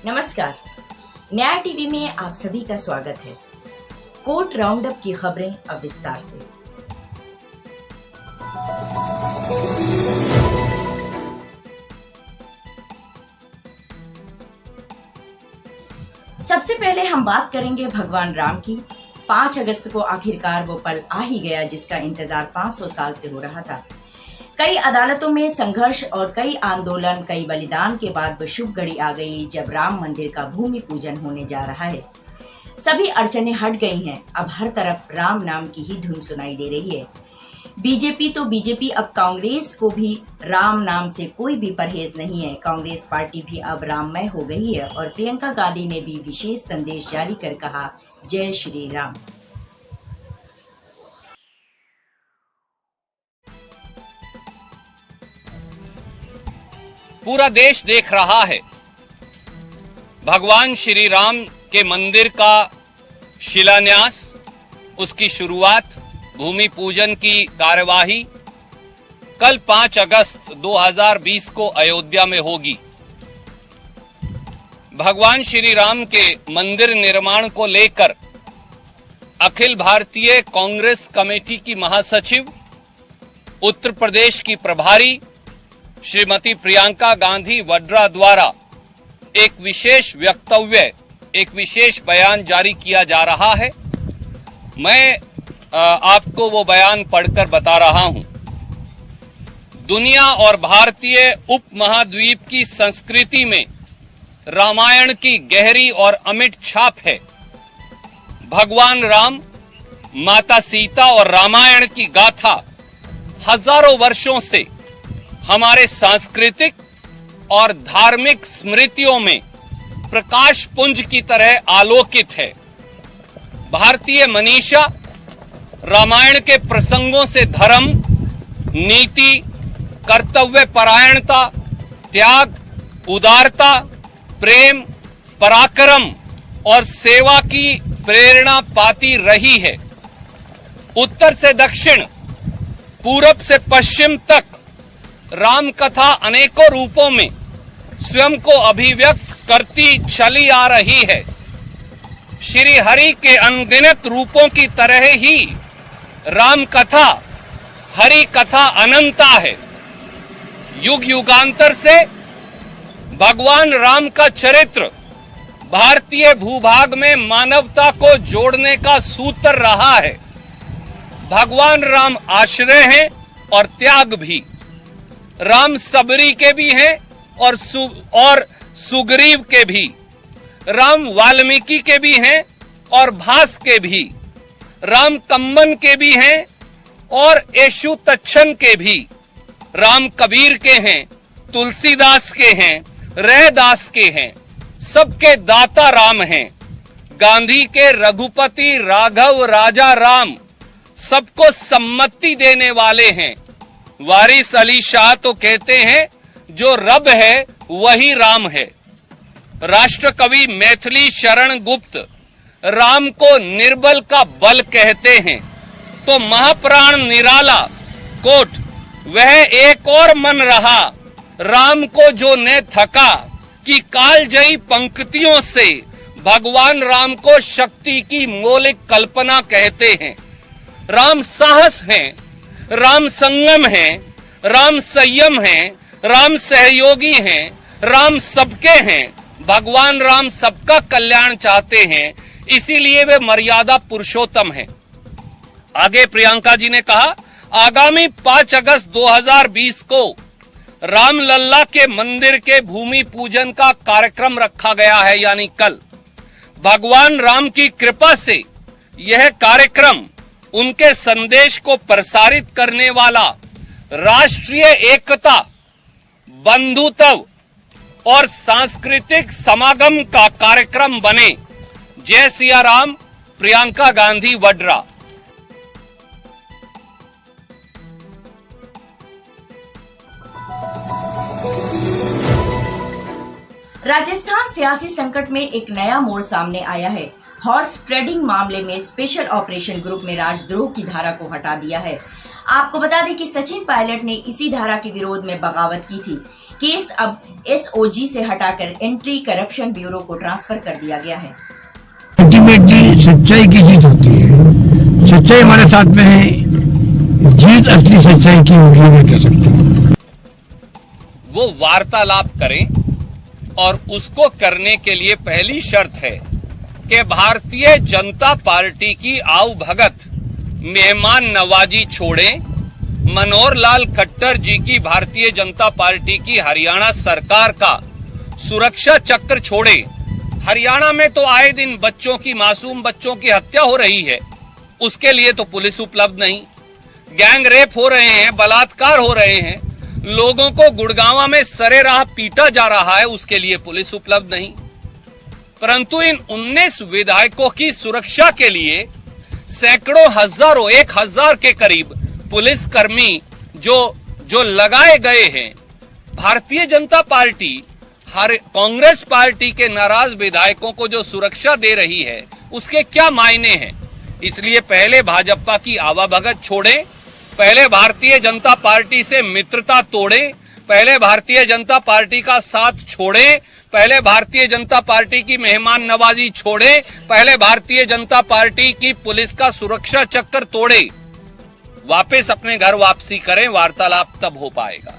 नमस्कार, न्याय टीवी में आप सभी का स्वागत है। कोर्ट राउंड अप की खबरें अब विस्तार से। सबसे पहले हम बात करेंगे भगवान राम की। 5 अगस्त को आखिरकार वो पल आ ही गया जिसका इंतजार 500 साल से हो रहा था। कई अदालतों में संघर्ष और कई आंदोलन, कई बलिदान के बाद वो शुभ घड़ी आ गई जब राम मंदिर का भूमि पूजन होने जा रहा है। सभी अड़चनें हट गई हैं। अब हर तरफ राम नाम की ही धुन सुनाई दे रही है। बीजेपी अब कांग्रेस को भी राम नाम से कोई भी परहेज नहीं है। कांग्रेस पार्टी भी अब राममय हो गई है और प्रियंका गांधी ने भी विशेष संदेश जारी कर कहा, जय श्री राम। पूरा देश देख रहा है भगवान श्री राम के मंदिर का शिलान्यास, उसकी शुरुआत, भूमि पूजन की कार्यवाही कल 5 अगस्त 2020 को अयोध्या में होगी। भगवान श्री राम के मंदिर निर्माण को लेकर अखिल भारतीय कांग्रेस कमेटी की महासचिव, उत्तर प्रदेश की प्रभारी श्रीमती प्रियंका गांधी वड्रा द्वारा एक विशेष वक्तव्य, एक विशेष बयान जारी किया जा रहा है। मैं आपको वो बयान पढ़कर बता रहा हूं। दुनिया और भारतीय उपमहाद्वीप की संस्कृति में रामायण की गहरी और अमिट छाप है। भगवान राम, माता सीता और रामायण की गाथा हजारों वर्षों से हमारे सांस्कृतिक और धार्मिक स्मृतियों में प्रकाश पुंज की तरह आलोकित है। भारतीय मनीषा रामायण के प्रसंगों से धर्म, नीति, कर्तव्य परायणता, त्याग, उदारता, प्रेम, पराक्रम और सेवा की प्रेरणा पाती रही है। उत्तर से दक्षिण, पूरब से पश्चिम तक राम कथा अनेकों रूपों में स्वयं को अभिव्यक्त करती चली आ रही है। श्री हरि के अनगिनत रूपों की तरह ही राम कथा, हरि कथा अनंता है। युग युगांतर से भगवान राम का चरित्र भारतीय भूभाग में मानवता को जोड़ने का सूत्र रहा है। भगवान राम आश्रय हैं और त्याग भी। राम सबरी के भी हैं और सुग्रीव के भी। राम वाल्मीकि के भी हैं और भास के भी। राम कम्बन के भी हैं और यशु तच्छन के भी। राम कबीर के हैं, तुलसीदास के हैं, रैदास के हैं। सबके दाता राम हैं। गांधी के रघुपति राघव राजा राम सबको सम्मति देने वाले हैं। वारिस अली शाह तो कहते हैं, जो रब है वही राम है। राष्ट्र कवि मैथिली शरण गुप्त राम को निर्बल का बल कहते हैं। तो महाप्राण निराला कोट वह एक और मन रहा, राम को जो ने थका, कि कालजयी पंक्तियों से भगवान राम को शक्ति की मौलिक कल्पना कहते हैं। राम साहस हैं, राम संगम है, राम संयम है, राम सहयोगी हैं, राम सबके हैं। भगवान राम सबका कल्याण चाहते हैं, इसीलिए वे मर्यादा पुरुषोत्तम हैं। आगे प्रियंका जी ने कहा, आगामी 5 अगस्त 2020 को रामलल्ला के मंदिर के भूमि पूजन का कार्यक्रम रखा गया है, यानी कल। भगवान राम की कृपा से यह कार्यक्रम उनके संदेश को प्रसारित करने वाला राष्ट्रीय एकता, बंधुत्व और सांस्कृतिक समागम का कार्यक्रम बने। जय सिया राम। प्रियंका गांधी वड्रा। राजस्थान सियासी संकट में एक नया मोड़ सामने आया है। हॉर्स ट्रेडिंग मामले में स्पेशल ऑपरेशन ग्रुप में राजद्रोह की धारा को हटा दिया है। आपको बता दें कि सचिन पायलट ने इसी धारा के विरोध में बगावत की थी। केस अब एसओजी से हटाकर एंटी करप्शन ब्यूरो को ट्रांसफर कर दिया गया है। अल्टीमेटली सच्चाई की जीत होती है। सच्चाई हमारे साथ में है, जीत असली सच्चाई की होगी, मैं कह सकता हूँ। वो वार्तालाप करें और उसको करने के लिए पहली शर्त है कि भारतीय जनता पार्टी की आओ भगत मेहमान नवाजी छोड़ें, मनोहर लाल खट्टर जी की भारतीय जनता पार्टी की हरियाणा सरकार का सुरक्षा चक्र छोड़े। हरियाणा में तो आए दिन बच्चों की, मासूम बच्चों की हत्या हो रही है, उसके लिए तो पुलिस उपलब्ध नहीं। गैंग रेप हो रहे हैं, बलात्कार हो रहे हैं, लोगों को गुड़गांवा में सरेराह पीटा जा रहा है, उसके लिए पुलिस उपलब्ध नहीं। परंतु इन 19 विधायकों की सुरक्षा के लिए सैकड़ों, हजारों, 1000 के करीब पुलिसकर्मी जो लगाए गए हैं। भारतीय जनता पार्टी हर कांग्रेस पार्टी के नाराज विधायकों को जो सुरक्षा दे रही है, उसके क्या मायने हैं? इसलिए पहले भाजपा की आवाभगत छोड़ें, पहले भारतीय जनता पार्टी से मित्रता तोड़ें, पहले भारतीय जनता पार्टी का साथ छोड़ें, पहले भारतीय जनता पार्टी की मेहमान नवाजी छोड़ें, पहले भारतीय जनता पार्टी की पुलिस का सुरक्षा चक्कर तोड़े, वापस अपने घर वापसी करें, वार्तालाप तब हो पाएगा।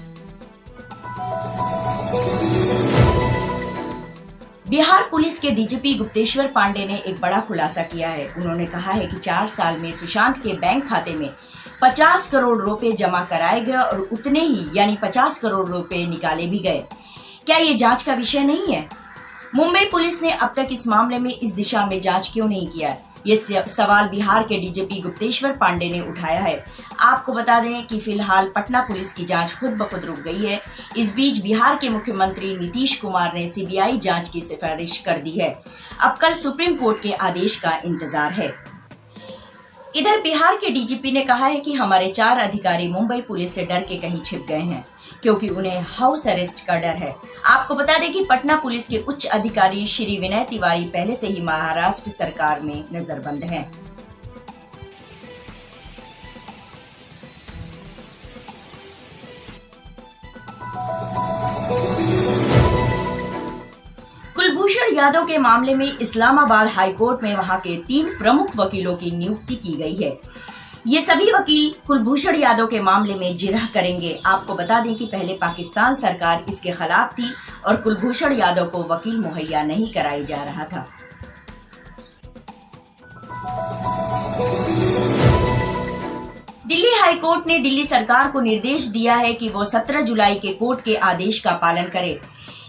बिहार पुलिस के डीजीपी गुप्तेश्वर पांडे ने एक बड़ा खुलासा किया है। उन्होंने कहा है कि 4 साल में सुशांत के बैंक खाते में 50 करोड़ रुपए जमा कराए गए और उतने ही यानी 50 करोड़ रुपए निकाले भी गए। क्या ये जांच का विषय नहीं है? मुंबई पुलिस ने अब तक इस मामले में इस दिशा में जांच क्यों नहीं किया? ये सवाल बिहार के डीजीपी गुप्तेश्वर पांडे ने उठाया है। आपको बता दें कि फिलहाल पटना पुलिस की जांच खुद ब खुद रुक गई है। इस बीच बिहार के मुख्यमंत्री नीतीश कुमार ने सीबीआई जांच की सिफारिश कर दी है। अब कल सुप्रीम कोर्ट के आदेश का इंतजार है। इधर बिहार के डीजीपी ने कहा है कि हमारे 4 अधिकारी मुंबई पुलिस से डर के कहीं छिप गए हैं, क्योंकि उन्हें हाउस अरेस्ट का डर है। आपको बता दें कि पटना पुलिस के उच्च अधिकारी श्री विनय तिवारी पहले से ही महाराष्ट्र सरकार में नजरबंद हैं। कुलभूषण यादव के मामले में इस्लामाबाद हाईकोर्ट में वहां के 3 प्रमुख वकीलों की नियुक्ति की गई है। ये सभी वकील कुलभूषण यादव के मामले में जिरह करेंगे। आपको बता दें कि पहले पाकिस्तान सरकार इसके खिलाफ थी और कुलभूषण यादव को वकील मुहैया नहीं कराया जा रहा था। दिल्ली हाईकोर्ट ने दिल्ली सरकार को निर्देश दिया है कि वो 17 जुलाई के कोर्ट के आदेश का पालन करे।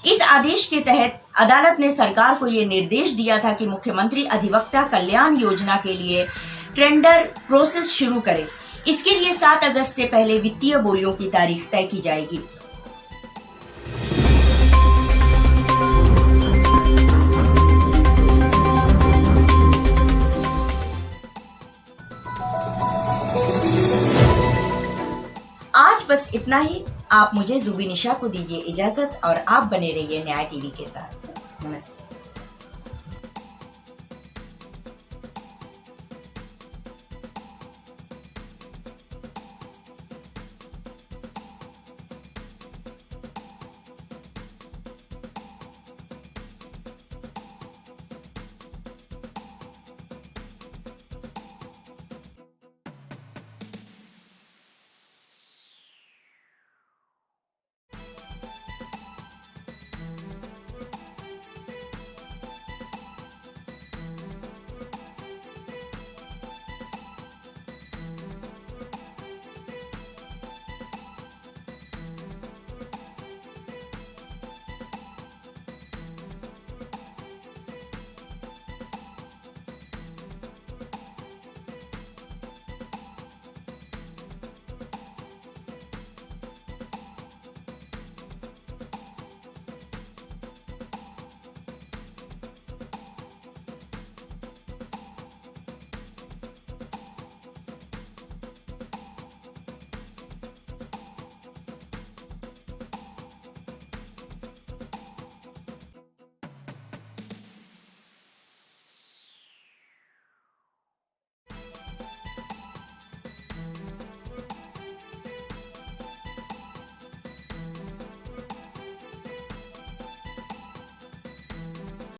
इस आदेश के तहत अदालत ने सरकार को ये निर्देश दिया था कि मुख्यमंत्री अधिवक्ता कल्याण योजना के लिए टेंडर प्रोसेस शुरू करे। इसके लिए 7 अगस्त से पहले वित्तीय बोलियों की तारीख तय की जाएगी। आज बस इतना ही। आप मुझे जुबी निशा को दीजिए इजाजत और आप बने रहिए न्याय टीवी के साथ। नमस्ते।